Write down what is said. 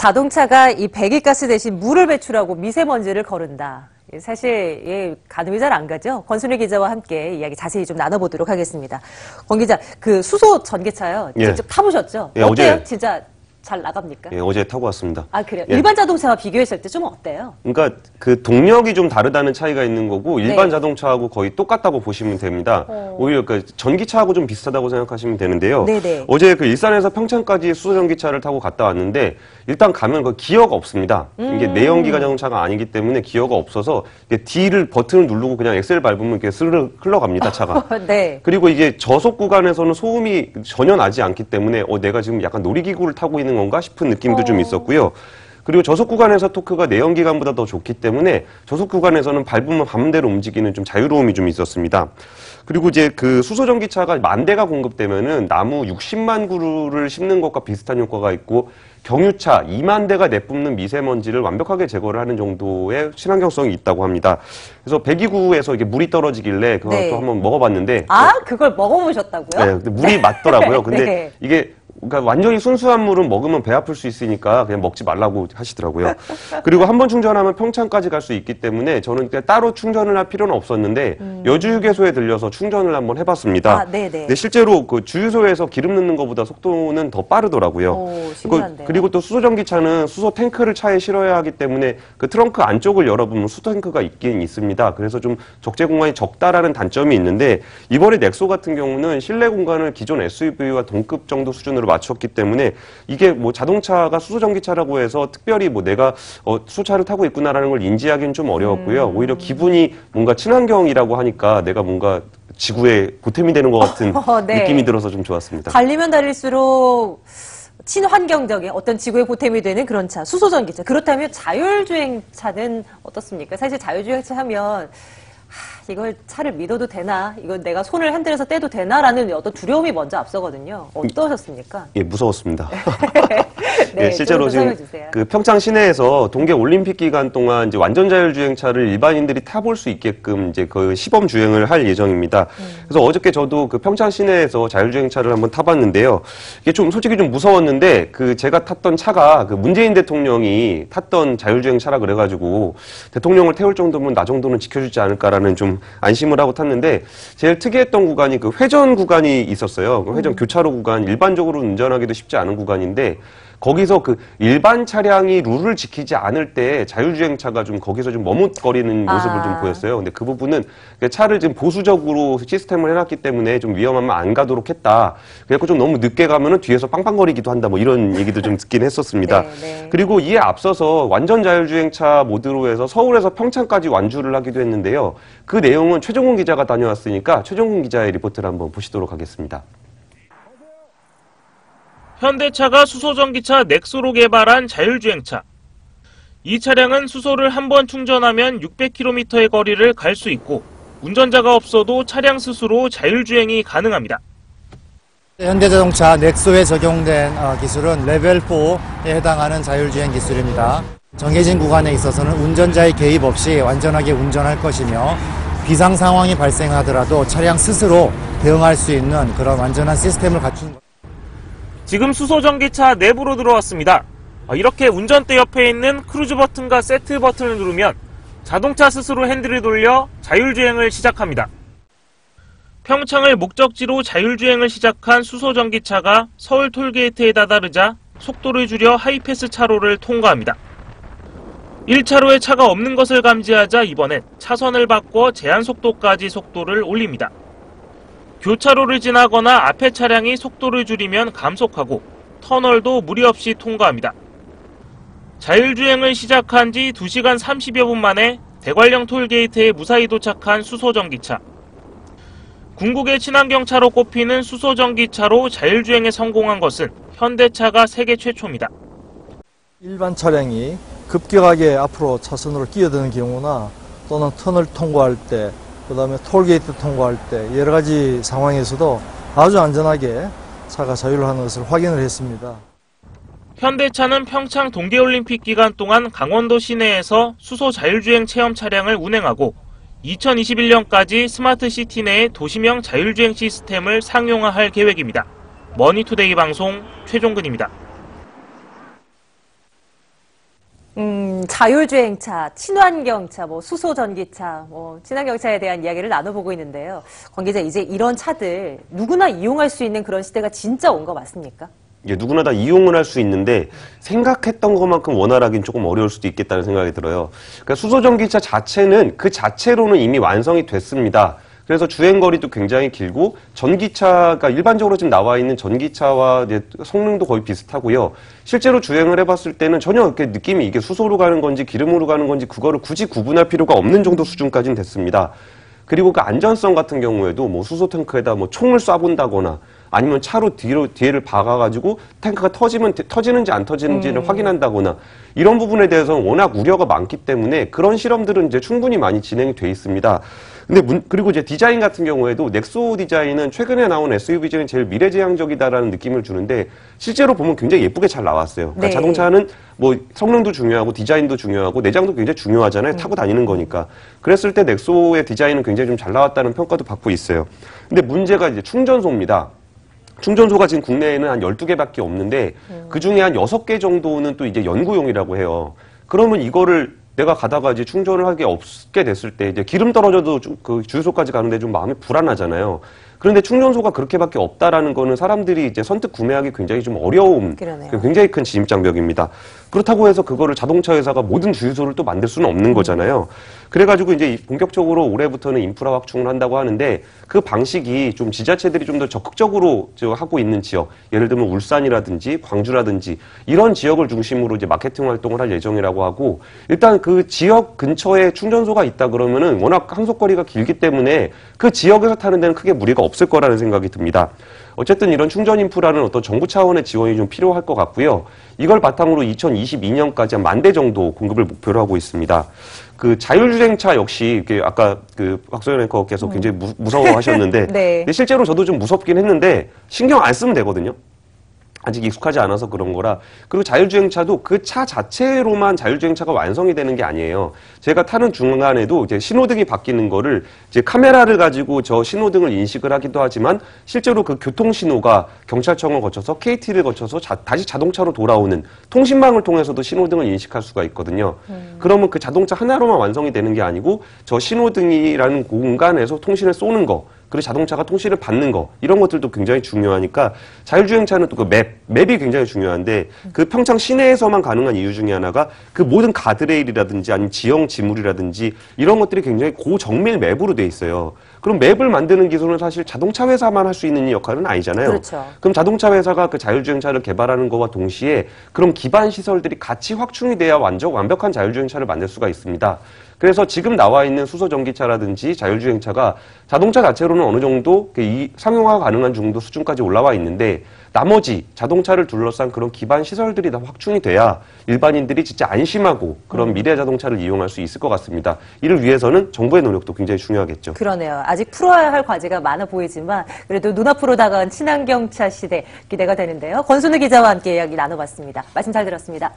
자동차가 이 배기가스 대신 물을 배출하고 미세먼지를 거른다. 사실 가늠이 잘 안 가죠. 권순일 기자와 함께 이야기 자세히 좀 나눠보도록 하겠습니다. 권 기자, 그 수소 전기차요. 직접 타보셨죠? 어때요? 어제 진짜 잘 나갑니까? 어제 타고 왔습니다. 아, 그래요? 일반 자동차와 비교했을 때 좀 어때요? 그러니까 그 동력이 좀 다르다는 차이가 있는 거고 일반 자동차하고 거의 똑같다고 보시면 됩니다. 오히려 그 전기차하고 좀 비슷하다고 생각하시면 되는데요. 네네. 어제 그 일산에서 평창까지 수소 전기차를 타고 갔다 왔는데 일단 가면 그 기어가 없습니다. 이게 내연기관 자동차가 아니기 때문에 기어가 없어서 D를 버튼을 누르고 그냥 엑셀 밟으면 이렇게 스르르 흘러갑니다, 차가. 네. 그리고 이게 저속 구간에서는 소음이 전혀 나지 않기 때문에 내가 지금 약간 놀이기구를 타고 있는 건가 싶은 느낌도 좀 있었고요. 그리고 저속 구간에서 토크가 내연기관보다 더 좋기 때문에 저속 구간에서는 밟으면 밟음대로 움직이는 좀 자유로움이 좀 있었습니다. 그리고 이제 그 수소전기차가 10,000대가 공급되면은 나무 60만 그루를 심는 것과 비슷한 효과가 있고 경유차 20,000대가 내뿜는 미세먼지를 완벽하게 제거를 하는 정도의 친환경성이 있다고 합니다. 그래서 배기구에서 이게 물이 떨어지길래 그것도 한번 먹어봤는데 그걸 먹어보셨다고요? 네, 근데 물이 맞더라고요. 근데 네. 이게 그러니까 완전히 순수한 물은 먹으면 배 아플 수 있으니까 그냥 먹지 말라고 하시더라고요. 그리고 한 번 충전하면 평창까지 갈 수 있기 때문에 저는 따로 충전을 할 필요는 없었는데 여주휴게소에 들려서 충전을 한번 해봤습니다. 근데 실제로 그 주유소에서 기름 넣는 것보다 속도는 더 빠르더라고요. 신기한데요. 그리고 또 수소전기차는 수소 탱크를 차에 실어야 하기 때문에 그 트렁크 안쪽을 열어보면 수소 탱크가 있긴 있습니다. 그래서 좀 적재 공간이 적다라는 단점이 있는데 이번에 넥소 같은 경우는 실내 공간을 기존 SUV와 동급 정도 수준으로 맞췄기 때문에 이게 뭐 자동차가 수소전기차라고 해서 특별히 뭐 내가 수소차를 타고 있구나라는 걸 인지하기는 좀 어려웠고요. 오히려 기분이 뭔가 친환경이라고 하니까 내가 뭔가 지구에 보탬이 되는 것 같은 느낌이 들어서 좀 좋았습니다. 달리면 달릴수록 친환경적인 어떤 지구에 보탬이 되는 그런 차, 수소전기차. 그렇다면 자율주행차는 어떻습니까? 사실 자율주행차 하면 이걸 차를 믿어도 되나? 이건 내가 손을 핸들에서 떼도 되나?라는 어떤 두려움이 먼저 앞서거든요. 어떠셨습니까? 예, 무서웠습니다. 네, 실제로 지금 그 평창 시내에서 동계 올림픽 기간 동안 이제 완전 자율주행차를 일반인들이 타볼 수 있게끔 이제 그 시범 주행을 할 예정입니다. 그래서 어저께 저도 그 평창 시내에서 자율주행차를 한번 타봤는데요. 이게 좀 솔직히 좀 무서웠는데 그 제가 탔던 차가 그 문재인 대통령이 탔던 자율주행차라 그래가지고 대통령을 태울 정도면 나 정도는 지켜주지 않을까라는 좀 안심을 하고 탔는데 제일 특이했던 구간이 그 회전 구간이 있었어요. 그 회전 교차로 구간, 일반적으로 운전하기도 쉽지 않은 구간인데 거기서 그 일반 차량이 룰을 지키지 않을 때 자율주행차가 좀 거기서 좀 머뭇거리는 모습을 좀 보였어요. 근데 그 부분은 차를 지금 보수적으로 시스템을 해놨기 때문에 좀 위험하면 안 가도록 했다. 그래서 좀 너무 늦게 가면은 뒤에서 빵빵거리기도 한다. 뭐 이런 얘기도 좀 듣긴 했었습니다. 그리고 이에 앞서서 완전 자율주행차 모드로 해서 서울에서 평창까지 완주를 하기도 했는데요. 그 내용은 최종훈 기자가 다녀왔으니까 최종훈 기자의 리포트를 한번 보시도록 하겠습니다. 현대차가 수소전기차 넥소로 개발한 자율주행차. 이 차량은 수소를 한 번 충전하면 600km의 거리를 갈 수 있고 운전자가 없어도 차량 스스로 자율주행이 가능합니다. 현대자동차 넥소에 적용된 기술은 레벨 4에 해당하는 자율주행 기술입니다. 정해진 구간에 있어서는 운전자의 개입 없이 완전하게 운전할 것이며 비상 상황이 발생하더라도 차량 스스로 대응할 수 있는 그런 완전한 시스템을 갖춘 것. 지금 수소전기차 내부로 들어왔습니다. 이렇게 운전대 옆에 있는 크루즈 버튼과 세트 버튼을 누르면 자동차 스스로 핸들을 돌려 자율주행을 시작합니다. 평창을 목적지로 자율주행을 시작한 수소전기차가 서울 톨게이트에 다다르자 속도를 줄여 하이패스 차로를 통과합니다. 1차로에 차가 없는 것을 감지하자 이번엔 차선을 바꿔 제한속도까지 속도를 올립니다. 교차로를 지나거나 앞에 차량이 속도를 줄이면 감속하고 터널도 무리 없이 통과합니다. 자율주행을 시작한 지 2시간 30여 분 만에 대관령 톨게이트에 무사히 도착한 수소전기차. 궁극의 친환경차로 꼽히는 수소전기차로 자율주행에 성공한 것은 현대차가 세계 최초입니다. 일반 차량이 급격하게 앞으로 차선으로 끼어드는 경우나 또는 터널 통과할 때 그다음에 톨게이트 통과할 때 여러 가지 상황에서도 아주 안전하게 차가 자율을 하는 것을 확인을 했습니다. 현대차는 평창 동계올림픽 기간 동안 강원도 시내에서 수소 자율주행 체험 차량을 운행하고 2021년까지 스마트시티 내에 도시명 자율주행 시스템을 상용화할 계획입니다. 머니투데이 방송 최종근입니다. 자율주행차, 친환경차, 수소전기차, 친환경차에 대한 이야기를 나눠보고 있는데요. 권 기자, 이제 이런 차들 누구나 이용할 수 있는 그런 시대가 진짜 온 거 맞습니까? 예, 누구나 다 이용을 할 수 있는데 생각했던 것만큼 원활하긴 조금 어려울 수도 있겠다는 생각이 들어요. 그러니까 수소전기차 자체는 그 자체로는 이미 완성이 됐습니다. 그래서 주행거리도 굉장히 길고 전기차가 일반적으로 지금 나와 있는 전기차와 이제 성능도 거의 비슷하고요. 실제로 주행을 해봤을 때는 전혀 이렇게 느낌이 이게 수소로 가는 건지 기름으로 가는 건지 그거를 굳이 구분할 필요가 없는 정도 수준까지는 됐습니다. 그리고 그 안전성 같은 경우에도 수소 탱크에다 총을 쏴본다거나 아니면 차로 뒤를 박아가지고 탱크가 터지는지 안 터지는지를 확인한다거나 이런 부분에 대해서는 워낙 우려가 많기 때문에 그런 실험들은 이제 충분히 많이 진행이 돼 있습니다. 근데 그리고 이제 디자인 같은 경우에도 넥소 디자인은 최근에 나온 SUV 중에 제일 미래지향적이다라는 느낌을 주는데 실제로 보면 굉장히 예쁘게 잘 나왔어요. 그러니까 네. 자동차는 성능도 중요하고 디자인도 중요하고 내장도 굉장히 중요하잖아요. 타고 다니는 거니까. 그랬을 때 넥소의 디자인은 굉장히 좀 잘 나왔다는 평가도 받고 있어요. 근데 문제가 이제 충전소입니다. 충전소가 지금 국내에는 한 12개밖에 없는데 그 중에 한 6개 정도는 또 이제 연구용이라고 해요. 그러면 이거를 내가 가다가 이제 충전을 하기 없게 됐을 때 이제 기름 떨어져도 그 주유소까지 가는데 좀 마음이 불안하잖아요. 그런데 충전소가 그렇게밖에 없다라는 거는 사람들이 이제 선뜻 구매하기 굉장히 좀 어려운 그러네요. 굉장히 큰 진입장벽입니다. 그렇다고 해서 그거를 자동차 회사가 모든 주유소를 또 만들 수는 없는 거잖아요. 그래가지고 이제 본격적으로 올해부터는 인프라 확충을 한다고 하는데 그 방식이 좀 지자체들이 좀 더 적극적으로 하고 있는 지역, 예를 들면 울산이라든지 광주라든지 이런 지역을 중심으로 이제 마케팅 활동을 할 예정이라고 하고 일단 그 지역 근처에 충전소가 있다 그러면은 워낙 항속거리가 길기 때문에 그 지역에서 타는 데는 크게 무리가 없을 거라는 생각이 듭니다. 어쨌든 이런 충전 인프라는 어떤 정부 차원의 지원이 좀 필요할 것 같고요. 이걸 바탕으로 2022년까지 한 10,000대 정도 공급을 목표로 하고 있습니다. 그 자율주행차 역시 이게 아까 그 박소연 앵커께서 굉장히 무서워하셨는데 네. 근데 실제로 저도 좀 무섭긴 했는데 신경 안 쓰면 되거든요. 아직 익숙하지 않아서 그런 거라. 그리고 자율주행차도 그 차 자체로만 자율주행차가 완성이 되는 게 아니에요. 제가 타는 중간에도 이제 신호등이 바뀌는 거를 이제 카메라를 가지고 저 신호등을 인식을 하기도 하지만 실제로 그 교통신호가 경찰청을 거쳐서 KT를 거쳐서 다시 자동차로 돌아오는 통신망을 통해서도 신호등을 인식할 수가 있거든요. 그러면 그 자동차 하나로만 완성이 되는 게 아니고 저 신호등이라는 공간에서 통신을 쏘는 거 그리고 자동차가 통신을 받는 거 이런 것들도 굉장히 중요하니까 자율주행차는 또 그 맵이 굉장히 중요한데 그 평창 시내에서만 가능한 이유 중에 하나가 그 모든 가드레일이라든지 아니면 지형 지물이라든지 이런 것들이 굉장히 고정밀 맵으로 돼 있어요. 그럼 맵을 만드는 기술은 사실 자동차 회사만 할 수 있는 역할은 아니잖아요. 그렇죠. 그럼 자동차 회사가 그 자율주행차를 개발하는 것과 동시에 그런 기반 시설들이 같이 확충이 돼야 완벽한 자율주행차를 만들 수가 있습니다. 그래서 지금 나와 있는 수소전기차라든지 자율주행차가 자동차 자체로는 어느 정도 상용화가 가능한 정도 수준까지 올라와 있는데 나머지 자동차를 둘러싼 그런 기반 시설들이 다 확충이 돼야 일반인들이 진짜 안심하고 그런 미래 자동차를 이용할 수 있을 것 같습니다. 이를 위해서는 정부의 노력도 굉장히 중요하겠죠. 그러네요. 아직 풀어야 할 과제가 많아 보이지만 그래도 눈앞으로 다가온 친환경차 시대 기대가 되는데요. 권순우 기자와 함께 이야기 나눠봤습니다. 말씀 잘 들었습니다.